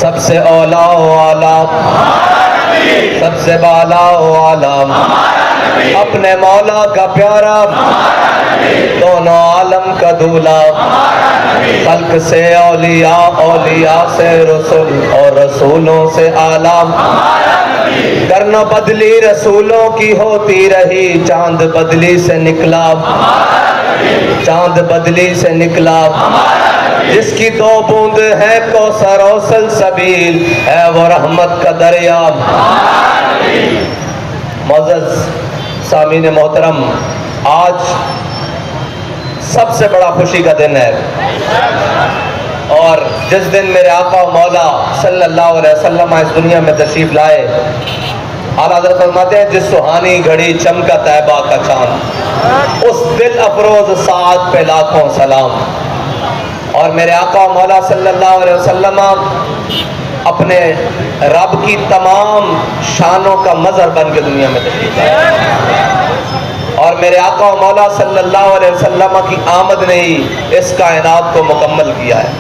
سب سے اولا و اعلیٰ، سب سے بالا و اعلیٰ، اپنے مولا کا پیارا، دونوں عالم کا دولہ، خلق سے اولیاء، اولیاء سے رسول اور رسولوں سے اعلیٰ، کرنا بدلی رسولوں کی ہوتی رہی، چاند بدلی سے نکلا، چاند بدلی سے نکلا، جس کی دو بوند ہے کوثر و سلسبیل، ہے وہ رحمت کا دریا۔ معزز سامعین محترم، آج سب سے بڑا خوشی کا دن ہے، اور جس دن میرے آقا و مولا صلی اللہ علیہ وسلم اس دنیا میں تشریف لائے، اعلیٰ حضرت فرماتے ہیں جس سہانی گھڑی چمکا طیبہ کا چاند، اس دل افروز ساعت پہ لاکھوں سلام۔ اور میرے آقا و مولا صلی اللہ علیہ وسلم اپنے رب کی تمام شانوں کا مظہر بن کے دنیا میں تشریف لائے، اور میرے آقا و مولا صلی اللہ علیہ وسلم کی آمد نے ہی اس کائنات کو مکمل کیا ہے۔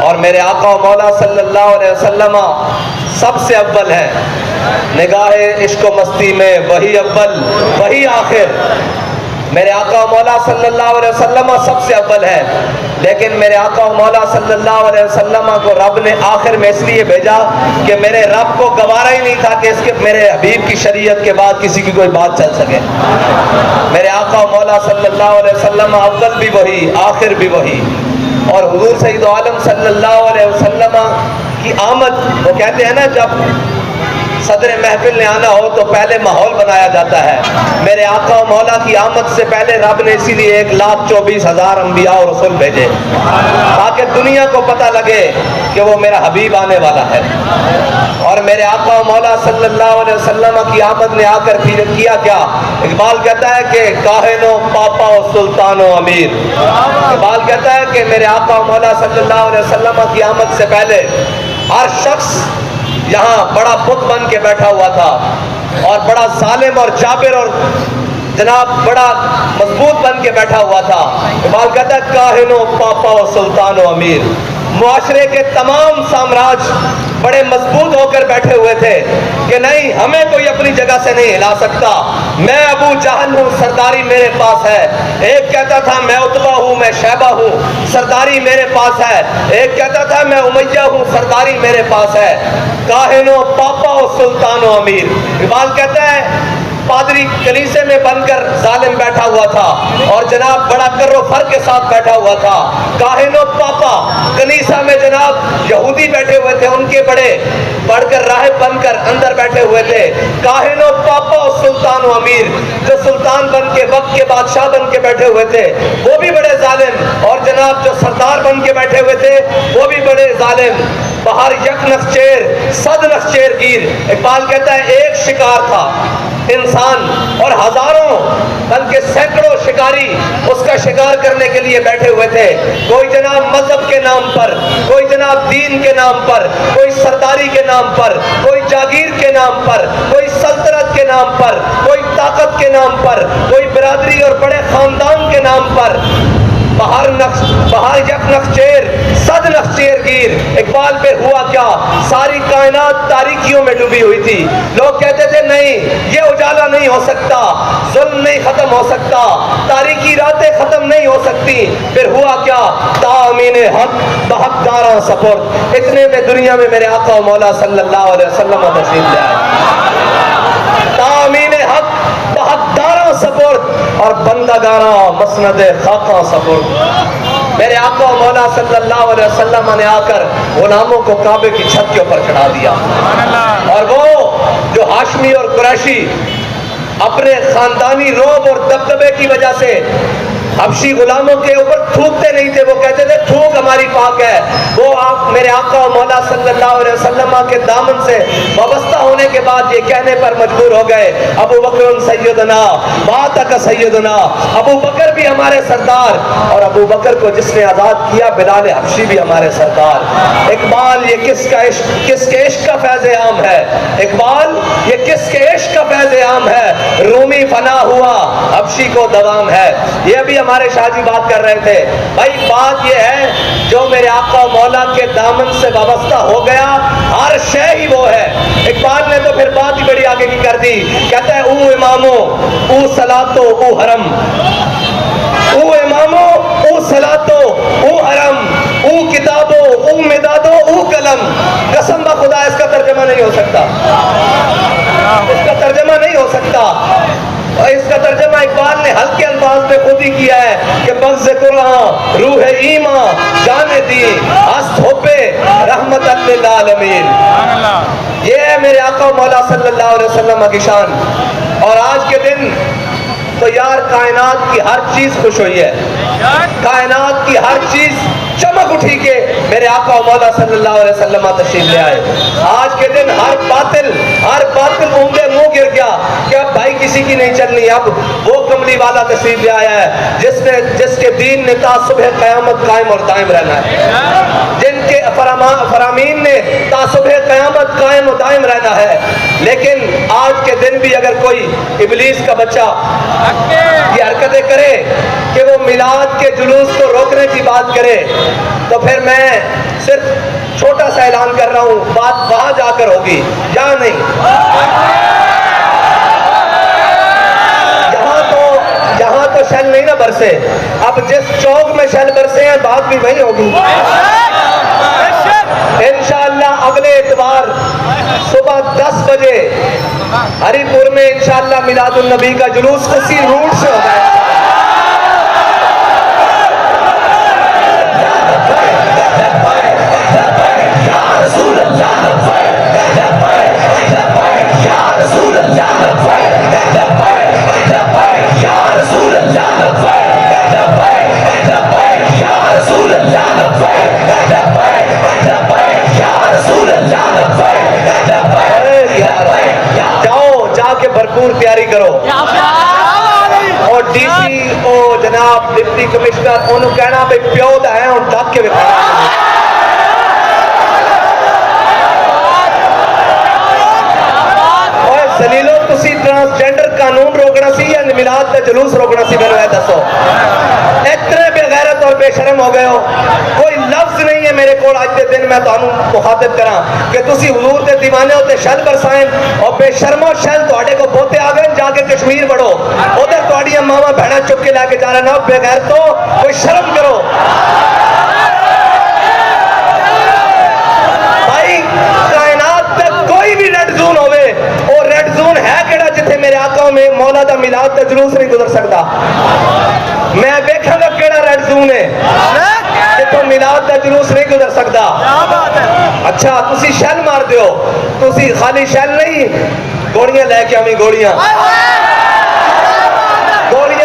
اور میرے آقا و مولا صلی اللہ علیہ وسلم سب سے اول ہے، نگاہ عشق و مستی میں وہی اول وہی آخر۔ میرے آقا و مولا صلی اللہ علیہ وسلم سب سے اول ہے، لیکن میرے آقا و مولا صلی اللہ علیہ وسلم کو رب نے آخر میں اس لیے بھیجا کہ میرے رب کو گوارا ہی نہیں تھا کہ اس کے میرے حبیب کی شریعت کے بعد کسی کی کوئی بات چل سکے۔ میرے آقا و مولا صلی اللہ علیہ وسلم اول بھی وہی، آخر بھی وہی۔ اور حضور سید عالم صلی اللہ علیہ وسلم کی آمد، وہ کہتے ہیں نا جب صدر محفل نے آنا ہو تو پہلے ماحول بنایا جاتا ہے، میرے آقا و مولا کی آمد سے پہلے رب نے اسی لیے 1,24,000 انبیاء اور رسول بھیجے، تاکہ دنیا کو پتہ لگے کہ وہ میرا حبیب آنے والا ہے۔ اور میرے آقا و مولا صلی اللہ علیہ وسلم کی آمد نے آ کر پھر کیا کیا؟ اقبال کہتا ہے کہ کاہن و پاپا و سلطان و امیر۔ اقبال کہتا ہے کہ میرے آقا و مولا صلی اللہ علیہ وسلم کی آمد سے پہلے ہر شخص یہاں بڑا بت بن کے بیٹھا ہوا تھا، اور بڑا ظالم اور جابر اور جناب بڑا مضبوط بن کے بیٹھا ہوا تھا۔ اقبال کہتا ہے کاہن و پاپا و سلطان و امیر، معاشرے کے تمام سامراج بڑے مضبوط ہو کر بیٹھے ہوئے تھے کہ نہیں، ہمیں کوئی اپنی جگہ سے نہیں ہلا سکتا، میں ابو جہل ہوں، سرداری میرے پاس ہے۔ ایک کہتا تھا میں عتبہ ہوں، میں شیبہ ہوں، سرداری میرے پاس ہے۔ ایک کہتا تھا میں امیہ ہوں، سرداری میرے پاس ہے۔ کاہن و پاپا و سلطان و امیر۔ اقبال کہتا ہے پادری کلیسے میں بن کر ظالم بیٹھا ہوا تھا، اور جناب بڑا کر و فر کے ساتھ بیٹھا ہوا تھا۔ کاہن و پاپا کنیسہ میں جناب یہودی بیٹھے ہوئے تھے، ان کے بڑے بڑھ کر راہب بن کر اندر بیٹھے ہوئے تھے۔ کاہن و پاپا و سلطان و امیر، جو سلطان بن کے وقت کے بادشاہ بن کے بیٹھے ہوئے تھے وہ بھی بڑے ظالم، اور جناب جو سردار بن کے بیٹھے ہوئے تھے وہ بھی بڑے ظالم۔ بہر یک نخچیر صد نخچیر گیر۔ اقبال کہتا ہے ایک شکار تھا انسان، اور ہزاروں بلکہ سینکڑوں شکاری اس کا شکار کرنے کے لیے بیٹھے ہوئے تھے۔ کوئی جناب مذہب کے نام پر، کوئی جناب دین کے نام پر، کوئی سرداری کے نام پر، کوئی جاگیر کے نام پر، کوئی سلطنت کے نام پر، کوئی طاقت کے نام پر، کوئی برادری اور بڑے خاندان کے نام پر۔ بہر یک نخچیر صد نخچیر گیر۔ اقبال پہ ہوا کیا؟ ساری کائنات تاریکیوں میں ڈوبی ہوئی تھی، لوگ کہتے تھے نہیں یہ اجالا نہیں ہو سکتا، ظلم نہیں ختم ہو سکتا، تاریکی راتیں ختم نہیں ہو سکتی۔ پھر ہوا کیا؟ تامین حق بحق داراں سپرد۔ اتنے میں دنیا میں میرے آقا و مولا صلی اللہ علیہ وسلم تشریف لے آئے۔ تامین حق بحق داراں سپرد، اور بندگاراں مسند خاکاں سپرد۔ میرے آقا و مولا صلی اللہ علیہ وسلم نے آ کر غلاموں کو کعبے کی چھت کے اوپر چڑھا دیا، اور وہ جو ہاشمی اور قریشی اپنے خاندانی روب اور دبدبے کی وجہ سے حبشی غلاموں کے اوپر تھوکتے نہیں تھے، وہ کہتے تھے تھوک ہماری پاک ہے، وہ آپ میرے آقا و مولا صلی اللہ علیہ وسلم کے دامن سے وابستہ ہونے کے بعد یہ کہنے پر مجبور ہو گئے ابو بکر سیدنا باتک سیدنا، ابو بکر بھی ہمارے سردار، اور ابو بکر کو جس نے آزاد کیا بلال حبشی بھی ہمارے سردار۔ اقبال یہ کس کے عشق کا فیض عام ہے؟ اقبال یہ کس کے عشق کا فیض عام ہے؟ رومی فنا ہوا حبشی کو دوام ہے۔ یہ ابھی ہمارے شاہ جی بات کر رہے تھے. بھائی بات یہ ہے جو میرے آقا و مولا کے دامن سے وابستہ ہو گیا ہر شے ہی وہ ہے. اقبال نے تو پھر بات ہی بڑی آگے کی کر دی, کہتا ہے او امامو او صلاتو او حرم, او امامو او صلاتو او حرم, او کتابو او مدادو او قلم. قسم بخدا اس کا ترجمہ نہیں ہو سکتا, اس کا ترجمہ نہیں ہو سکتا. اور اس کا ترجمہ اقبال نے ہلکے الفاظ میں خود ہی کیا ہے کہ بغض قرآن روح ایمان جانے دی ہست ہوپے رحمت للعالمین. یہ ہے میرے آقا و مولا صلی اللہ علیہ وسلم کی شان. اور آج کے دن تو یار کائنات کی ہر چیز خوش ہوئی ہے, کائنات کی ہر چیز چمک اٹھی کہ میرے آقا و مولا صلی اللہ علیہ وسلم تشریف لے آئے. آج کے دن ہر باطل اونگے منہ گر گیا کہ اب بھائی کسی کی نہیں چلنی. اب وہ کملی والا تشریف لے آیا ہے جس کے دین نے تا صبح قیامت قائم اور دائم رہنا ہے, جن کے فرامین نے تا صبح قیامت قائم و دائم رہنا ہے. لیکن آج کے دن بھی اگر کوئی ابلیس کا بچہ یہ حرکتیں کرے کہ وہ میلاد کے جلوس کو روکنے کی بات کرے تو پھر میں صرف چھوٹا سا اعلان کر رہا ہوں, بات وہاں جا کر ہوگی یا نہیں. یہاں تو شل نہیں نہ برسے, اب جس چوک میں شل برسے ہیں بات بھی وہی ہوگی انشاءاللہ. اگلے اتوار صبح 10 بجے ہری پور میں انشاءاللہ میلاد النبی کا جلوس اسی روٹ سے ہوگا. بھرپور تیاری کرو. اور ڈی سی او جناب ڈپٹی کمشنر انہوں کہنا بھئی پیو دا ہے اور ڈاک کے بکھانا. اور زلیلو تسی ٹرانسجنڈر قانون روکنا سی یا میلاد تے جلوس روکنا سی, میں دسو. اتنے بے غیرت اور بے شرم ہو گئے ہو, کوئی لفظ نہیں ہے میرے کو آج کے دن میں تانوں مخاطب کراں کہ تسی حضور دے دیوانے ہوتے شل برسائیں اور بے شرم و شل تواڈے کو بوتے آ گئے جا کے کشمیر بڑھو ادھر تواڈیاں ماواں بہناں چک کے لے کے جا رہے نا. بے غیرتو کوئی شرم کرو بھائی. کائنات تے کوئی بھی ریڈ زون ہوئے اور ریڈ زون ہے کیڑا جتھے میرے آقا میں مولا دا میلاد تے جلوس نہیں گزر سکتا. میں دیکھاں گا کیڑا ریڈ زون ہے جتھوں میلاد دا جلوس نہیں گزر سکتا. اچھا تسی شل مار دیو, تسی خالی شل نہیں گوڑیاں لے کے آویں, گوڑیاں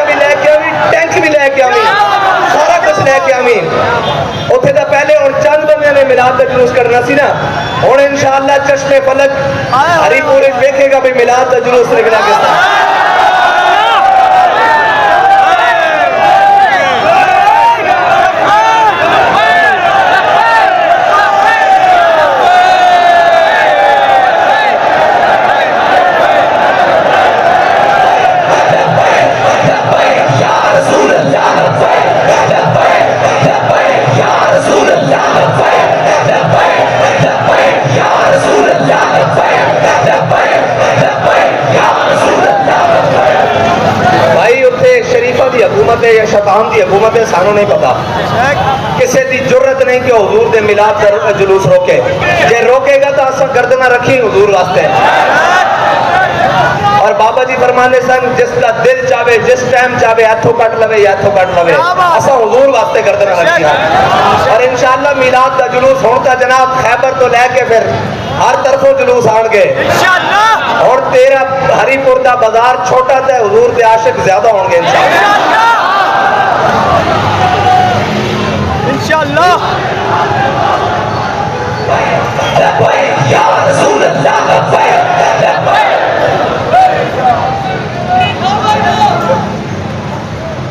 بھی لے کے آویں, ٹینک بھی لے کے آویں, سارا کچھ لے کے آویں. اتھے دا پہلے اور چند بندیاں نے میلاد دا جلوس کرنا سی نا, اور انشاءاللہ چشم فلک ہری پورے دیکھے گا بھی میلاد دا جلوس نکلا کس طرح. حکومت ہے یا شیطان دی حکومت ہے سانو نہیں پتا. کسی دی جرت نہیں کہ حضور دے میلاد دا جلوس روکے. جے روکے گا تو اساں گردناں رکھی حضور واسطے. اور بابا جی فرمانے سن جس کا دل چاہے جس ٹائم چاہے ہاتھوں کٹ لوے یا ہاتھوں کٹ لوے, اساں حضور واسطے گردناں رکھی. اور انشاءاللہ میلاد دا جلوس ہون تا جناب خیبر تو لے کے پھر ہر طرفوں جلوس آن گے. اور تیرا ہری پور دا بازار چھوٹا تے حضور دے عاشق زیادہ ہوں گے انشاءاللہ.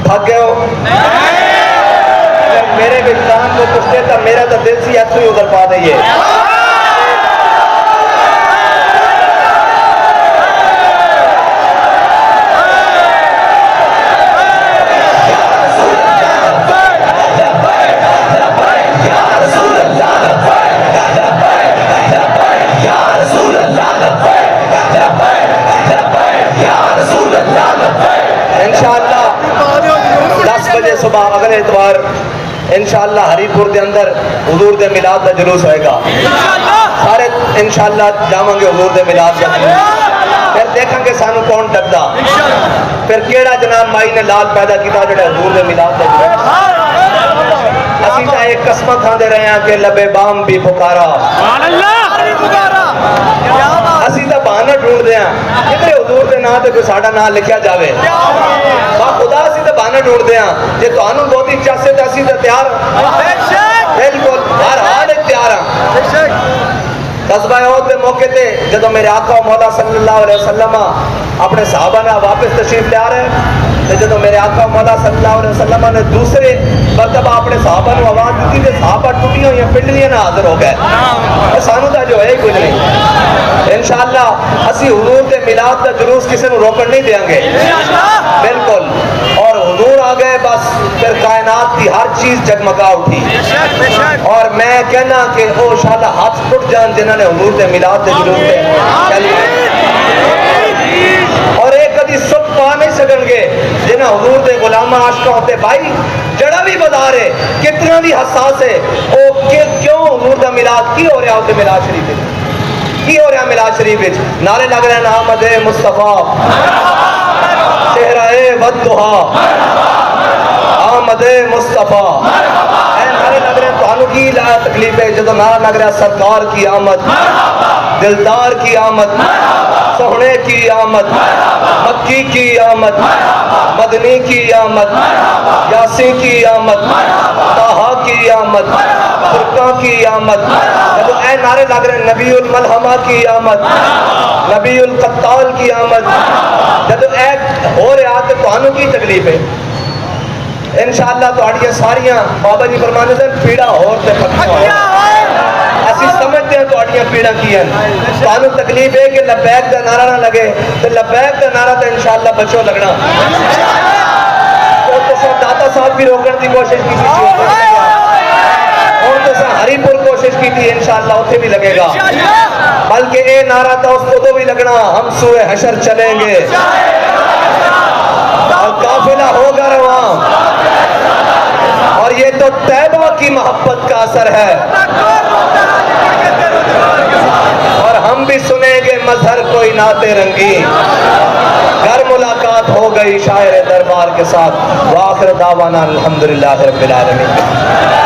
بھاگ گئے ہو میرے وجدان کو پوچھتے تھا, میرا تو دل سی ایسو ہی ادھر پا دئیے. میلاد کا جلوس ہوئے گا سارے انشاءاللہ جاواں گے حضور دے میلاد کا جلوس پھر دیکھیں گے سانو کون ڈکدا پھر کیڑا جناب مائی نے لال پیدا کیتا جڑا حضور دے میلاد کا جلوس اسی تا ایک قسمہ کھاندے رہے ہیں کہ لبے بام بھی پکارا اسی تا بہانہ ڈھونڈ دے ہیں کدھر حضور دے نام تے کوئی ساڈا نام لکھیا جاوے با خدا اسی تا بہانہ ڈھونڈ دے ہیں جے تانوں بہتی چاسے تے اسی تے تیار بالکل ہر حال تیار ہیں غزوہ احد کے موقع تے جدو میرے آقا و مولا صلی اللہ علیہ وسلم اپنے صحابہ نے واپس تشریف لے رہے ہیں جدو میرے آقا و مولا صلی اللہ علیہ وسلم نے دوسرے مرتبہ اپنے صحابہ نے آواز دیتی تھی صحابہ ٹوٹی ہوئی ہیں پنڈلیاں نہ حاضر ہو گئے سانو تا جو ہے کچھ نہیں انشاءاللہ اسی حضور کے میلاد کا جلوس کسی نے روکن نہیں دیں گے بالکل اور حضور آ گئے بس پھر کائنات کی ہر چیز جگمگا اٹھی اور میں کہنا کہ او انشاءاللہ ہاتھ ٹوٹ جان جنہوں نے حضور کے میلاد کے جلوس پہ چلی اور ایک کدی سکھ پا نہیں سکن گے جنہیں حضور دے غلامہ عاشقہ ہوتے بھائی جڑا بھی بتا رہے کتنا بھی حساس ہے او کیوں حضور دا میلاد کی ہو رہا ہوتے میلاد شریف ہے کی ہو رہا میلاد شریف ہے نعرے لگ رہے ہیں آمد مصطفیٰ چہرہ والدہا آمد مصطفیٰ نعرے لگ رہے ہیں تو کی لا تکلیف ہے جدو نعرہ لگ رہا ہے سرکار کی آمد دلدار کی آمد سہنے کی آمد مکی کی آمد مدنی کی آمد یاسی کی آمد طہا کی آمد فرقہ کی آمد جب اے نعرے لگ رہے ہیں نبی الملحمہ کی آمد نبی القتال کی آمد جب اے ہو رہا تو تانوں کی تکلیف ہے انشاءاللہ تو آڑیاں ساریاں بابا جی فرمانے سے پیڑا ہوتے پکھا ایسی سمجھتے ہیں تو آڑیاں پیڑا کی ہیں تانوں تکلیف ہے کہ لبیک کا نعرہ نہ لگے تو لبیک کا نعرہ تو انشاءاللہ بچوں لگنا تو سب داتا صاحب بھی روکن کی کوشش کی تھی اور تو سب ہری پور کوشش کی تھی انشاءاللہ اتھے بھی لگے گا بلکہ اے نعرہ تھا اس کو تو بھی لگنا ہم سوئے حشر چلیں گے اور قافلہ ہوگا رواں اور یہ تو طیبہ کی محبت کا اثر ہے اور ہم بھی سنیں گے مظہر کوئی نعت رنگی گھر ملاقات ہو گئی شاعر دربار کے ساتھ وآخر دعوانا الحمدللہ رب العالمین